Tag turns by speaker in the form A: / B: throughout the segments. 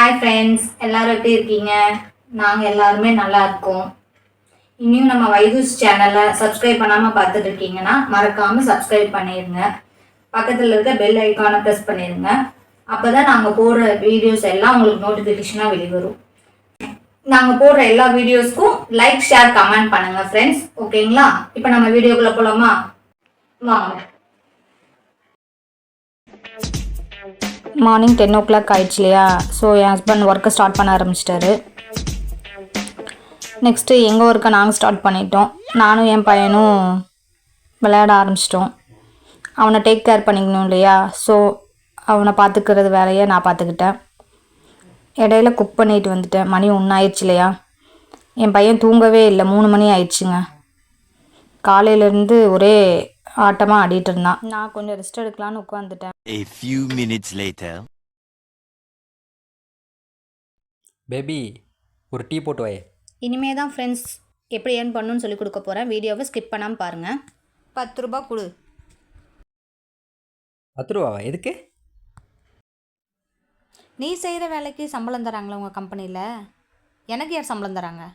A: Hi friends, எல்லாரும் எப்படி இருக்கீங்க? நாங்கள் எல்லாருமே நல்லா இருக்கோம். இன்னும் நம்ம வைதூஸ் சேனலை சப்ஸ்கிரைப் பண்ணாமல் பார்த்துட்டு இருக்கீங்கன்னா மறக்காமல் சப்ஸ்கிரைப் பண்ணிடுங்க. பக்கத்தில் இருக்க பெல் ஐக்கானை ப்ரெஸ் பண்ணிடுங்க. அப்போ தான் நாங்கள் போடுற வீடியோஸ் எல்லாம் உங்களுக்கு நோட்டிஃபிகேஷனாக வெளிவரும். நாங்கள் போடுற எல்லா வீடியோஸ்க்கும் லைக், ஷேர், கமெண்ட் பண்ணுங்கள் ஃப்ரெண்ட்ஸ். ஓகேங்களா? இப்போ நம்ம வீடியோக்குள்ளே போகலாமா? வாங்க. மார்னிங் 10 o'clock ஆயிடுச்சு இல்லையா? ஸோ என் ஹஸ்பண்ட் ஒர்க்கை ஸ்டார்ட் பண்ண ஆரம்பிச்சிட்டாரு. நெக்ஸ்ட்டு எங்கள் ஒர்க்கை நாங்கள் ஸ்டார்ட் பண்ணிட்டோம். நானும் என் பையனும் விளையாட ஆரம்பிச்சிட்டோம். அவனை டேக் கேர் பண்ணிக்கணும் இல்லையா? ஸோ அவனை பார்த்துக்கிறது வேலையை நான் பார்த்துக்கிட்டேன். இடையில குக் பண்ணிட்டு வந்துட்டேன். மணி 1 ஆயிடுச்சு இல்லையா? என் பையன் தூங்கவே இல்லை. 3 மணி ஆயிடுச்சுங்க. காலையிலேருந்து ஒரே ஆட்டமாக ஆடிட்டு இருந்தான். நான் கொஞ்சம் ரெஸ்ட் எடுக்கலான்னு உட்காந்துட்டேன்.
B: A few minutes later.
C: Baby ஒரு டீ போட்டு வை.
A: இனிமே தான் ஃப்ரெண்ட்ஸ் எப்படி ஏர்ன் பண்ணணும்னு சொல்லி கொடுக்க போகிறேன். வீடியோவை ஸ்கிப் பண்ணாமல் பாருங்கள். 10 ரூபா கொடு.
C: 10 ரூபாவா? எதுக்கு?
A: நீ செய்கிற வேலைக்கு சம்பளம் தராங்களா உங்கள் கம்பெனியில்? எனக்கு யார் சம்பளம் தராங்க?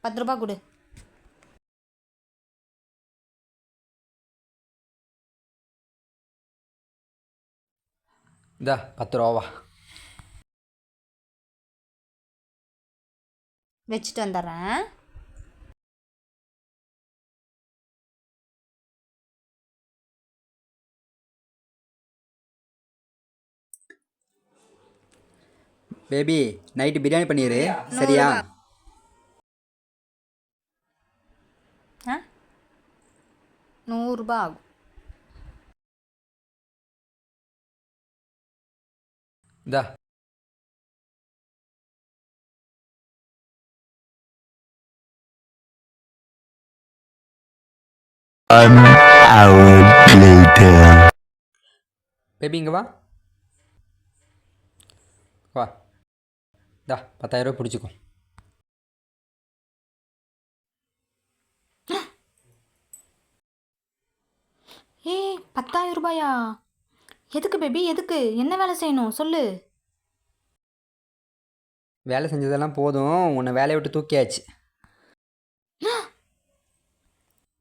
A: 10 ரூபா கொடு.
C: இந்தா 10 ரூபாவா.
A: வச்சுட்டு வந்துடுறேன்.
C: பேபி நைட்டு பிரியாணி பண்ணிடு, சரியா?
A: 100 ரூபா ஆகும்.
C: இந்தா.
B: An hour later.
C: பேபி இங்கே வா வா. இந்தா 10,000 ரூபா பிடிச்சிக்கோ.
A: ஏய், 10,000 ரூபாயா? எதுக்கு பேபி? எதுக்கு? என்ன வேலை செய்யணும் சொல்லு.
C: வேலை செஞ்சதெல்லாம் போதும், உன்னை வேலையை விட்டு தூக்கியாச்சு.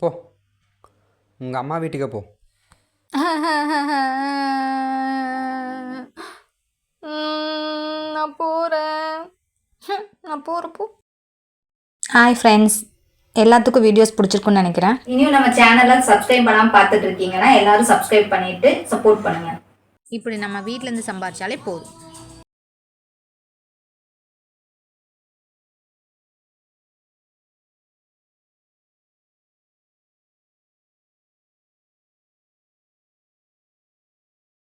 C: போ, உங்கள் அம்மா வீட்டுக்கு போ.
A: நான் போகிறேன். நான் போகிறப்போ. ஹாய் ஃப்ரெண்ட்ஸ், எல்லாத்துக்கும் வீடியோஸ் பிடிச்சிருக்குன்னு நினைக்கிறேன். இனியும் நம்ம சேனலை சப்ஸ்கிரைப் பண்ணாமல் பார்த்துட்டு இருக்கீங்கன்னா எல்லாரும் சப்ஸ்கிரைப் பண்ணிட்டு சப்போர்ட் பண்ணுங்கள். இப்படி நம்ம வீட்டிலேருந்து சம்பாதிச்சாலே போதும்.